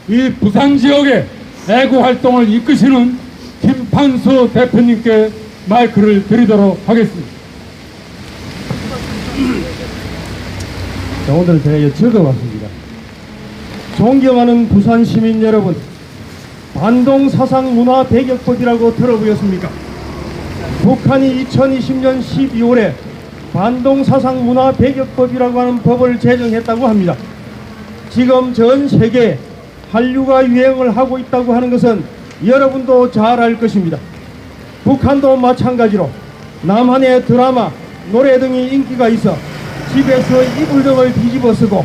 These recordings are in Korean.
이 부산 지역의 애국 활동을 이끄시는 김판수 대표님께 마이크를 드리도록 하겠습니다. 자, 오늘 제가 적어봤습니다. 존경하는 부산 시민 여러분, 반동사상문화 배격법이라고 들어보셨습니까? 북한이 2020년 12월에 반동사상문화 배격법이라고 하는 법을 제정했다고 합니다. 지금 전 세계에 한류가 유행을 하고 있다고 하는 것은 여러분도 잘 알 것입니다. 북한도 마찬가지로 남한의 드라마, 노래 등이 인기가 있어 집에서 이불 등을 뒤집어 쓰고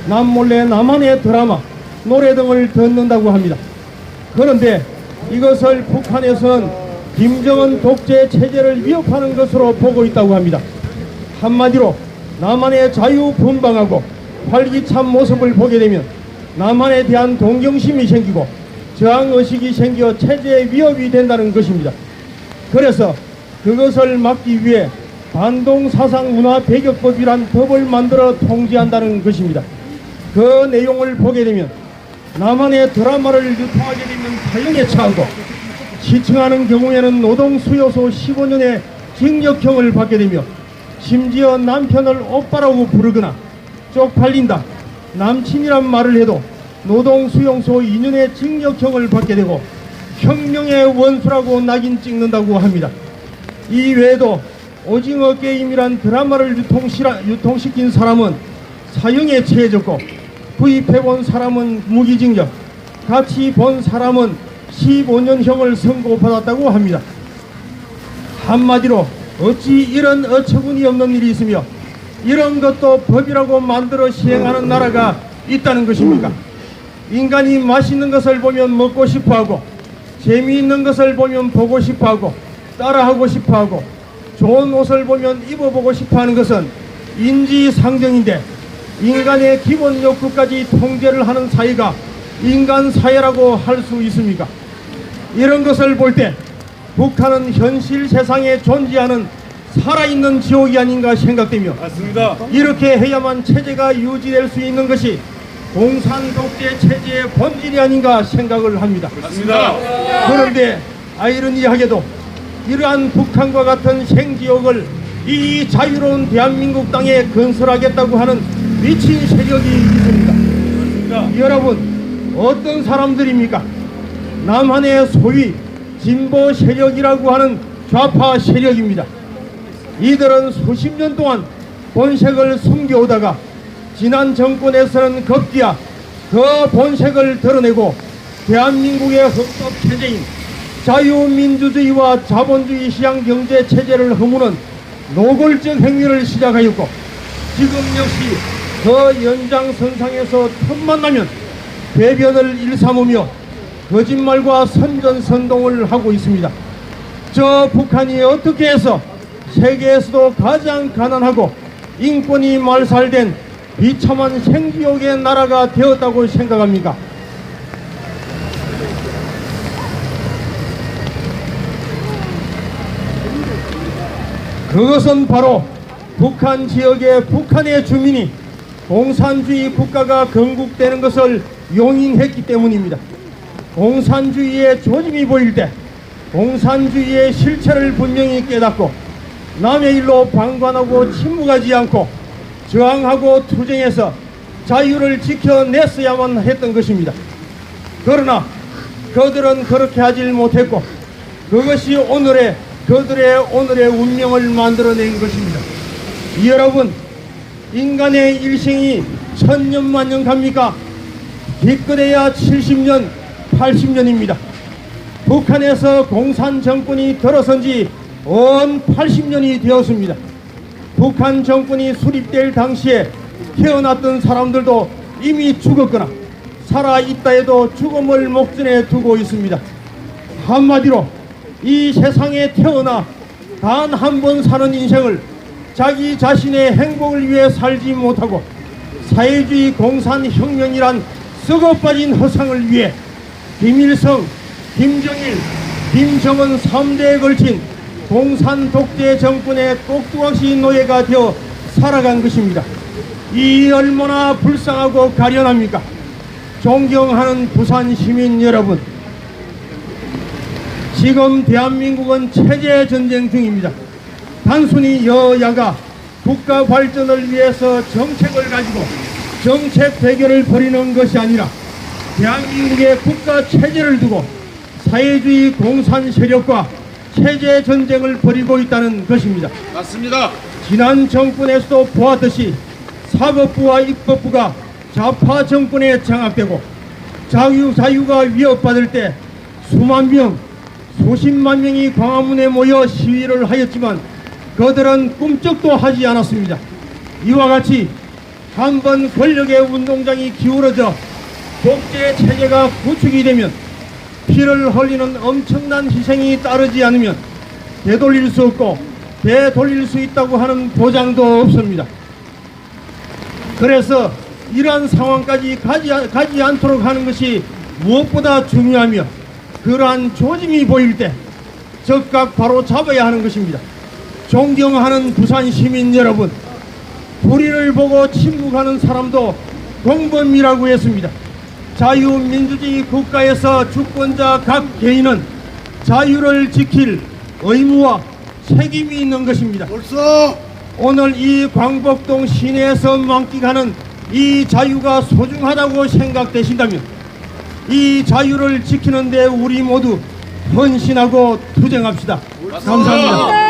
남몰래 남한의 드라마, 노래 등을 듣는다고 합니다. 그런데 이것을 북한에서는 김정은 독재 체제를 위협하는 것으로 보고 있다고 합니다. 한마디로 남한의 자유분방하고 활기찬 모습을 보게 되면 남한에 대한 동경심이 생기고 저항의식이 생겨 체제에 위협이 된다는 것입니다. 그래서 그것을 막기 위해 반동사상문화배격법이란 법을 만들어 통제한다는 것입니다. 그 내용을 보게 되면 남한의 드라마를 유통하게 되면 사형에 처하고 시청하는 경우에는 노동수요소 15년의 징역형을 받게 되며 심지어 남편을 오빠라고 부르거나 쪽팔린다, 남친이란 말을 해도 노동수용소 2년의 징역형을 받게 되고 혁명의 원수라고 낙인 찍는다고 합니다. 이 외에도 오징어 게임이란 드라마를 유통시킨 사람은 사형에 처해졌고 구입해본 사람은 무기징역, 같이 본 사람은 15년형을 선고받았다고 합니다. 한마디로 어찌 이런 어처구니 없는 일이 있으며 이런 것도 법이라고 만들어 시행하는 나라가 있다는 것입니까? 인간이 맛있는 것을 보면 먹고 싶어하고 재미있는 것을 보면 보고 싶어하고 따라하고 싶어하고 좋은 옷을 보면 입어보고 싶어하는 것은 인지상정인데 인간의 기본 욕구까지 통제를 하는 사회가 인간사회라고 할 수 있습니까? 이런 것을 볼 때 북한은 현실 세상에 존재하는 살아있는 지옥이 아닌가 생각되며 맞습니다. 이렇게 해야만 체제가 유지될 수 있는 것이 공산 독재 체제의 본질이 아닌가 생각을 합니다. 맞습니다. 그런데 아이러니하게도 이러한 북한과 같은 생지옥을 이 자유로운 대한민국 땅에 건설하겠다고 하는 미친 세력이 있습니다. 맞습니다. 여러분, 어떤 사람들입니까? 남한의 소위 진보 세력이라고 하는 좌파 세력입니다. 이들은 수십 년 동안 본색을 숨겨오다가 지난 정권에서는 급기야 그 본색을 드러내고 대한민국의 헌법 체제인 자유민주주의와 자본주의 시장경제 체제를 허무는 노골적 행위를 시작하였고 지금 역시 그 연장선상에서 틈만 나면 배변을 일삼으며 거짓말과 선전선동을 하고 있습니다. 저 북한이 어떻게 해서 세계에서도 가장 가난하고 인권이 말살된 비참한 생지옥의 나라가 되었다고 생각합니까? 그것은 바로 북한 지역의 북한의 주민이 공산주의 국가가 건국되는 것을 용인했기 때문입니다. 공산주의의 조짐이 보일 때 공산주의의 실체를 분명히 깨닫고 남의 일로 방관하고 침묵하지 않고 저항하고 투쟁해서 자유를 지켜냈어야만 했던 것입니다. 그러나 그들은 그렇게 하질 못했고 그것이 그들의 오늘의 운명을 만들어낸 것입니다. 여러분, 인간의 일생이 1000년 만년 갑니까? 기껏해야 70년, 80년입니다. 북한에서 공산 정권이 들어선 지 언 80년이 되었습니다. 북한 정권이 수립될 당시에 태어났던 사람들도 이미 죽었거나 살아있다 해도 죽음을 목전에 두고 있습니다. 한마디로 이 세상에 태어나 단 한 번 사는 인생을 자기 자신의 행복을 위해 살지 못하고 사회주의 공산혁명이란 썩어빠진 허상을 위해 김일성, 김정일, 김정은 3대에 걸친 공산 독재 정권의 꼭두각시 노예가 되어 살아간 것입니다. 이 얼마나 불쌍하고 가련합니까? 존경하는 부산 시민 여러분, 지금 대한민국은 체제 전쟁 중입니다. 단순히 여야가 국가 발전을 위해서 정책을 가지고 정책 대결을 벌이는 것이 아니라 대한민국의 국가 체제를 두고 사회주의 공산 세력과 체제 전쟁을 벌이고 있다는 것입니다. 맞습니다. 지난 정권에서도 보았듯이 사법부와 입법부가 좌파 정권에 장악되고 자유가 위협받을 때 수만 명, 수십만 명이 광화문에 모여 시위를 하였지만 그들은 꿈쩍도 하지 않았습니다. 이와 같이 한번 권력의 운동장이 기울어져 독재 체제가 구축이 되면 피를 흘리는 엄청난 희생이 따르지 않으면 되돌릴 수 없고 되돌릴 수 있다고 하는 보장도 없습니다. 그래서 이러한 상황까지 가지 않도록 하는 것이 무엇보다 중요하며 그러한 조짐이 보일 때 즉각 바로 잡아야 하는 것입니다. 존경하는 부산 시민 여러분, 불의를 보고 침묵하는 사람도 공범이라고 했습니다. 자유민주주의 국가에서 주권자 각 개인은 자유를 지킬 의무와 책임이 있는 것입니다. 벌써 오늘 이 광복동 시내에서 만끽하는 이 자유가 소중하다고 생각되신다면 이 자유를 지키는 데 우리 모두 헌신하고 투쟁합시다. 감사합니다.